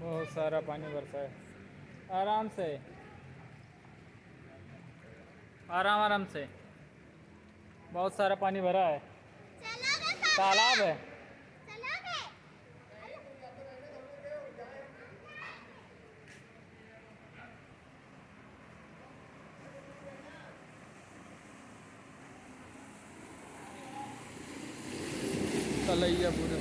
बहुत सारा पानी बरसा है। आराम से, आराम आराम से। बहुत सारा पानी भरा है। तालाब है। तलैया पूरे